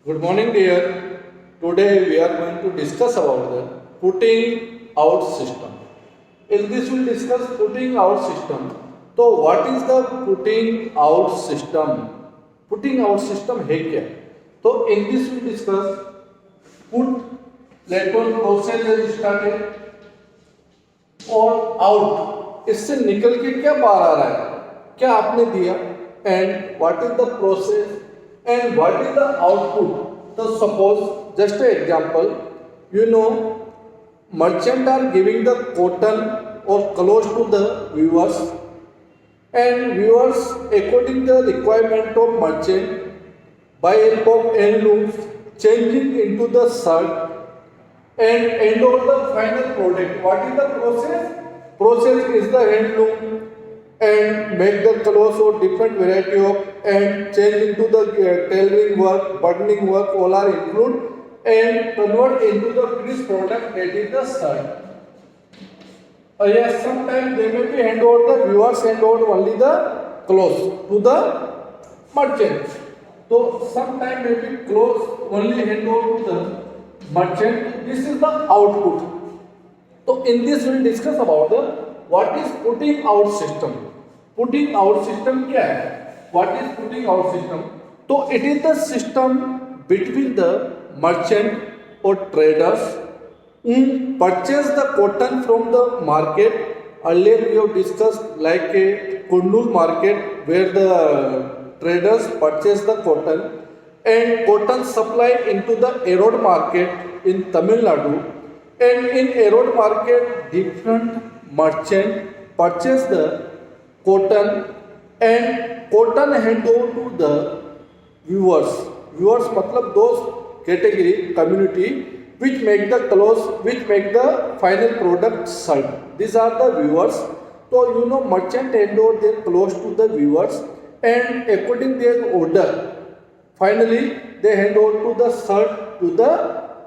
Good morning, dear. Today we are going to discuss about the putting out system. In this, we'll discuss putting out system. So, what is the putting out system? Putting out system है क्या? तो in this we discuss put let one process is started और out इससे निकल के क्या बाहर आ रहा है क्या आपने दिया and what is the process and what is the output तो suppose just example you know merchant are giving the cotton or clothes to the viewers and viewers according the requirement of merchant by help of handlooms changing into the shirt and end of the final product. What is the process? Process is the handloom and make the clothes of different variety of and change into the tailoring work, buttoning work, all are included and convert into the finished product that is the shirt. Yes, sometimes they may be hand over the viewers hand over only the clothes to the merchant. So sometimes may be clothes only hand over to the merchant. This is the output. So in this we will discuss about the what is putting out system. Putting out system क्या है? What is putting out system? तो it is the system between the merchant or traders who purchase the cotton from the market. Earlier we have discussed like a Kundul market where the traders purchase the cotton and cotton supply into the Erode market in Tamil Nadu, and in Erode market different merchant purchase the cotton and cotton hand over to the viewers. Viewers मतलब those category community which make the clothes, which make the final product shirt. These are the viewers. So you know merchant hand over their clothes to the viewers and according their order finally they hand over to the shirt to the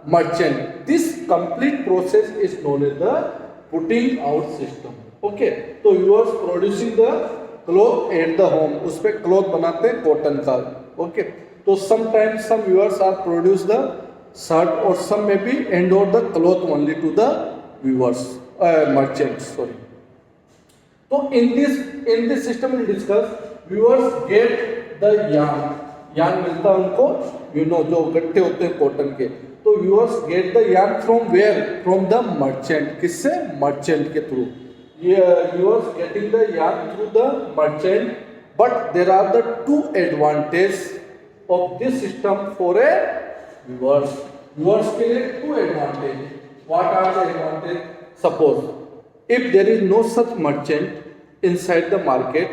merchant. This complete process is known as the putting out system. Okay, तो viewers producing the cloth at the home, उस पे cloth बनाते हैं cotton का. Okay, तो sometimes some viewers are produce the shirt or some may be hand over the cloth only to the viewers, merchants. Sorry. तो in this system we discuss viewers get the yarn मिलता है उनको जो गट्टे होते हैं cotton के. तो viewers get the yarn from where? From the merchant. किससे? merchant के through. Viewers getting the yarn through the merchant, but there are the two advantages of this system for a viewers. Viewers के लिए two advantage. What are the advantage? Suppose if there is no such merchant inside the market,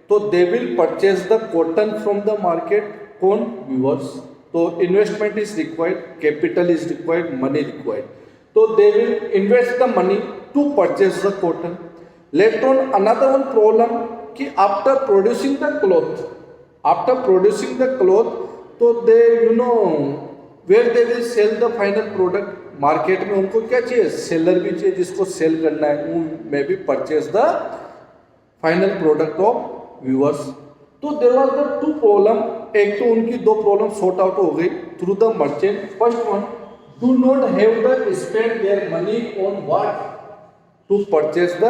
तो they will purchase the cotton from the market. कौन? viewers. तो investment is required, capital is required, money required. So they will invest the money to purchase the cotton. Later on another one problem कि after producing the cloth, तो they where they will sell the final product. Market में उनको क्या चाहिए? Seller भी चाहिए जिसको cell करना है. वो may be purchase the final product of weavers. तो there was the two problem. एक तो उनकी दो प्रॉब्लम सॉर्ट आउट हो गई through the merchant. First one, do not have the spend their money on what? To purchase the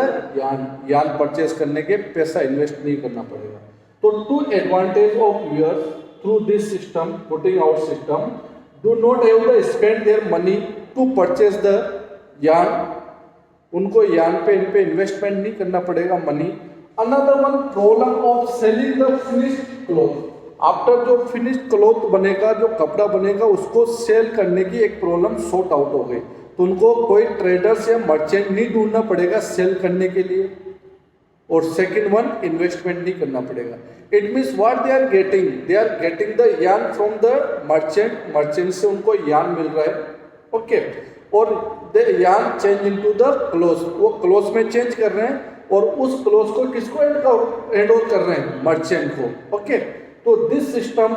yarn purchase करने के पैसा इन्वेस्ट नहीं करना पड़ेगा. तो two advantage of weavers through this system, putting out system. Do not have the spend their money to purchase the yarn. उनको yarn पे इन पे इन्वेस्टमेंट नहीं करना पड़ेगा money. Another one, problem of selling the finished cloth. After जो finished cloth बनेगा, जो कपड़ा बनेगा, उसको सेल करने की एक प्रॉब्लम सॉर्ट आउट हो गई. तो उनको कोई ट्रेडर्स या मर्चेंट नहीं ढूंढना पड़ेगा सेल करने के लिए. और सेकंड वन, इन्वेस्टमेंट नहीं करना पड़ेगा. It means what they are getting the yarn from the merchant से उनको यार्न मिल रहा है. ओके, और the yarn change into the cloth, वो क्लोथ में चेंज कर रहे हैं और उस क्लोथ को किसको हैंड ओवर कर रहे हैं? मर्चेंट को. ओके, तो this system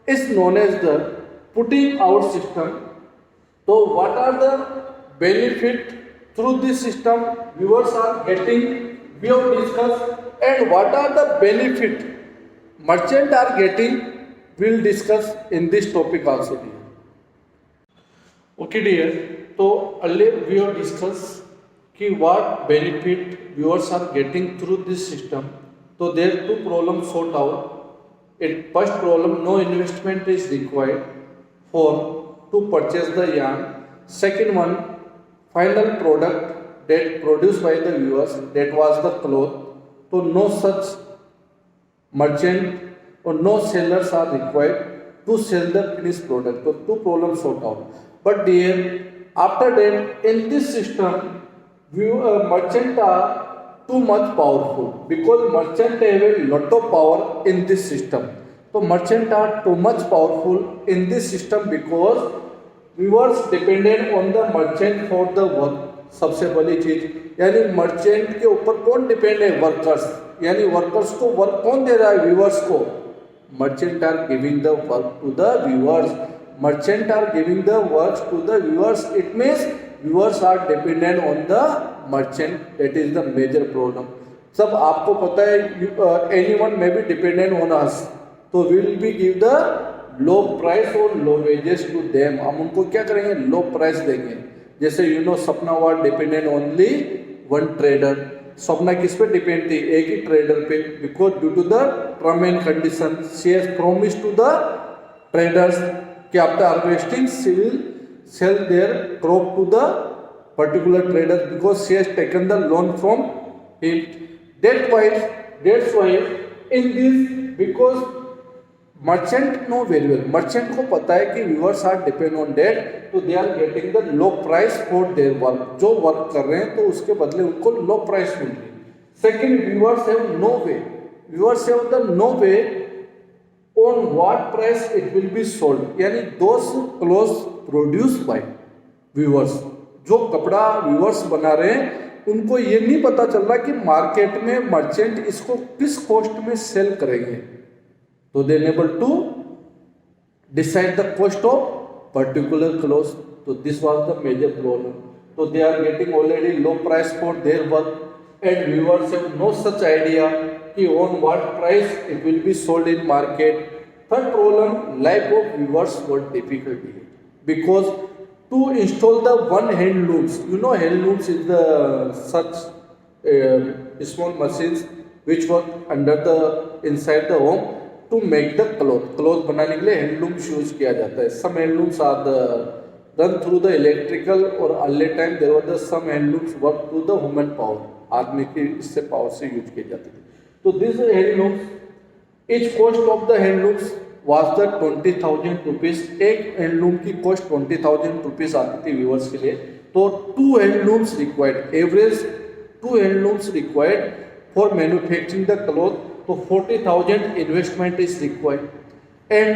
is known as the putting out system. तो what are the benefit through this system weavers are getting, we have discuss, and what are the benefit merchant are getting we'll discuss in this topic also, dear. Okay, dear. So earlier we have discussed कि what benefit viewers are getting through this system. So there are two problems sort out. In first problem, no investment is required for to purchase the yarn. Second one, final product that produced by the viewers, that was the cloth. So no such merchant or no sellers are required to sell the finished product. So two problems sort out. But dear, after that, in this system, merchant are too much powerful because merchant have a lot of power in this system. So merchant are too much powerful in this system because viewers dependent on the merchant for the work. सबसे पहली चीज यानी merchant के ऊपर कौन depend है? Workers. यानी workers को वर्क कौन दे रहा है? व्यूअर्स को. Merchant are giving the work to the weavers. Merchant are giving the work to the weavers. It means weavers are dependent on the merchant. That is the major problem. सब आपको पता है, anyone may be dependent on us, तो will be give the low price और low wages to them. हम उनको क्या करेंगे? लो प्राइस देंगे. जैसे Sapna was dependent only one trader. Sapna किस पे डिपेंड थी? एक ही ट्रेडर पे. Because due to the term and condition she has promise to the traders कि after harvesting she will sell their crop to the particular trader because she has taken the loan from him. That's why in this, because merchant know very well, merchant को पता है कि viewers are depend on that, तो they are getting the low price for their work. जो work कर रहे हैं तो उसके बदले उनको low price मिल रही है. Second, viewers have no way. Viewers have the no way on what price it will be sold. यानी those clothes produced by viewers, जो कपड़ा व्यूअर्स बना रहे हैं उनको ये नहीं पता चल रहा कि मार्केट में मर्चेंट इसको किस कॉस्ट में सेल करेंगे. तो they able to decide the cost of particular cloth. तो this was the major problem. तो they are getting already low price for their work and weavers have no such idea कि on what price it will be sold in market. Third problem, life of weavers were difficult because to install the one hand looms, hand looms is the such small machines which work under the inside the home to make the cloth बनाने के लिए hand looms use किया जाता है. some hand looms are the run through the electrical और early time there were the some hand looms work through the human power. आदमी की इससे पावर से यूज किए जाते थे. तो this hand looms, each cost of the hand looms was the 20,000 rupees. एक हैंडलूम की कॉस्ट 20,000 रुपीज आती थी व्यूअर्स के लिए. तो 2 handlooms required, average 2 handlooms required for manufacturing the cloth. तो 40,000 investment is required and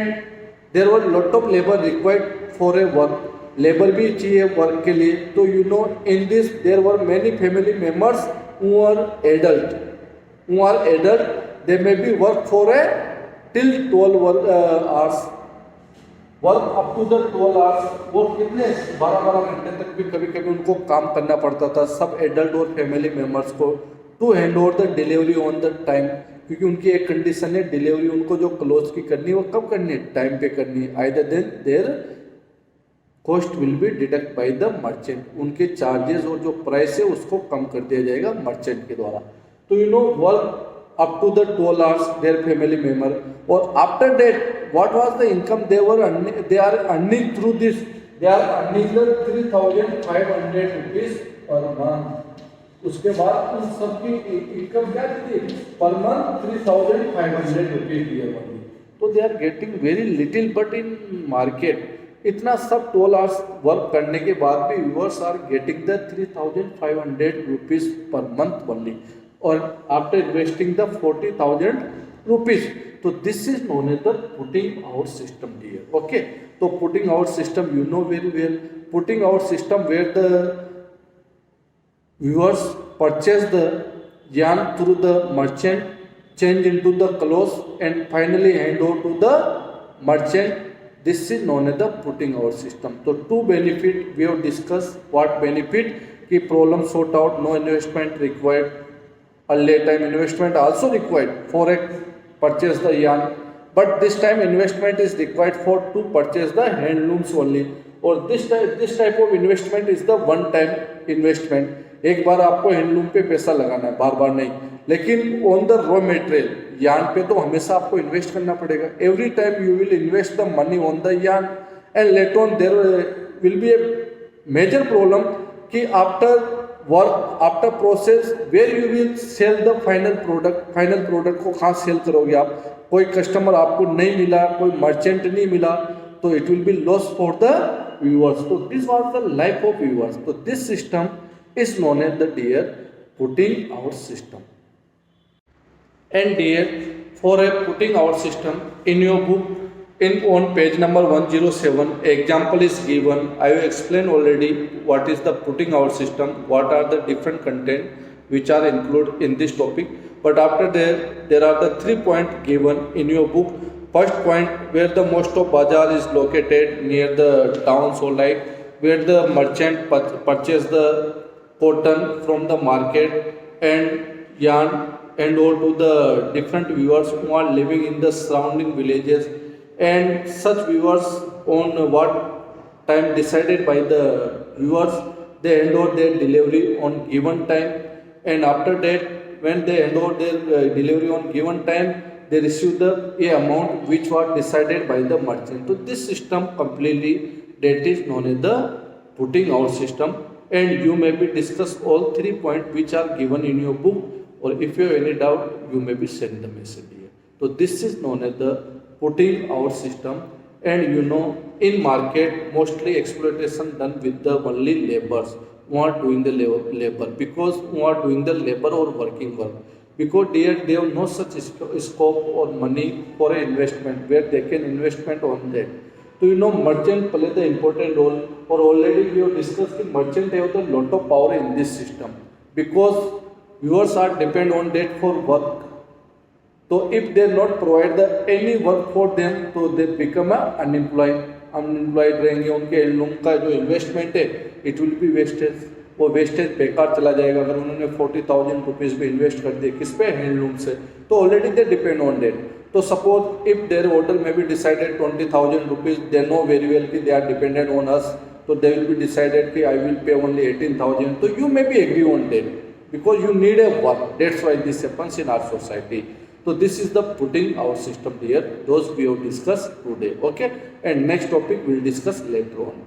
there were lot of labour required for a work. Labour भी चाहिए वर्क के लिए. तो in this there were many family members who are adult. They may be work for a till 12 hours, work up to the 12 hours. वो कितने 12 घंटे तक भी कभी कभी उनको काम करना पड़ता था सब एडल्ट और फैमिली मेम्बर्स को to hand over the delivery on the time. क्योंकि उनकी एक कंडीशन है, डिलीवरी उनको जो क्लोथ्स की करनी है वो कब करनी है? टाइम पे करनी है. Either then their cost will be deduct by the merchant. उनके चार्जेस और जो प्राइस है उसको कम कर दिया जाएगा मर्चेंट के द्वारा. तो work up to the 12 hours their family member, or after that what was the income they are earning through this? They are earning the 3,500 rupees per month. उसके बाद उन सबकी इनकम क्या थी? पर मंथ 3,500 रुपीज दिए बनी. तो they are getting very little, but in market इतना सब 12 आवर्स वर्क करने के बाद भी weavers are getting the 3,500 rupees per month only, और आफ्टर इन्वेस्टिंग द 40,000 रुपीज. तो this is known as the putting out system dear. Okay, तो putting out system you know very well. Putting out system where the viewers purchase the yarn through the merchant, change into the clothes and finally hand over to the merchant. This is known as the putting out system. So two benefit we have discussed. What benefit? कि problem sort out, no investment required. Earlier time investment also required for a purchase the yarn. but this time investment is required for to purchase the handlooms only, or this type of investment is the one time investment. एक बार आपको handloom पे पैसा लगाना है, बार बार नहीं. लेकिन on the raw material yarn पे तो हमेशा आपको इन्वेस्ट करना पड़ेगा. Every time you will invest the money on the yarn and later on there will be a major problem कि after work after process where you will sell the final product को कहाँ cell करोगे आप. कोई customer आपको नहीं मिला, कोई मर्चेंट नहीं मिला, तो it will be loss for the weavers. तो this was the life of weavers. तो this system is known as the dear putting out system. And dear, for a putting out system in your book on page number 107 example is given. I have explained already what is the putting out system, what are the different content which are included in this topic. But after that there are the 3 points given in your book. First point, where the most of bazaar is located near the towns, or like where the merchant purchase the cotton from the market and yarn and or to the different viewers who are living in the surrounding villages, and such viewers on what time decided by the viewers, they hand over their delivery on given time, and after that when they hand over their delivery on given time, they receive the amount which was decided by the merchant. So this system completely, that is known as the putting out system. And you may be discuss all 3 points which are given in your book, or if you have any doubt you may be send the message here. So this is known as the putting out system. And you know, in market mostly exploitation done with the only laborers who are doing the labor, because who are doing the labor or working work, because they have no such scope or money for an investment where they can investment on that. So you know, merchant play the important role, or already we have discussed that merchant have the lot of power in this system, because viewers are depend on that for work. So if they not provide the any work for them, so they become a unemployed रहेंगे. उनके handloom का जो investment है it will B wastage, वो wastage बेकार चला जाएगा. अगर उन्होंने 40,000 रुपीज़ पे इन्वेस्ट कर दिए किस पे, हैंडलूम से, तो already they depend on that. So suppose if their order may be decided 20,000 rupees, they know very well that they are dependent on us, so they will be decided that I will pay only 18,000. So you may be agree on that because you need a work. That's why this happens in our society. So this is the putting out system here. Those we have discussed today. Okay, and next topic we will discuss later on.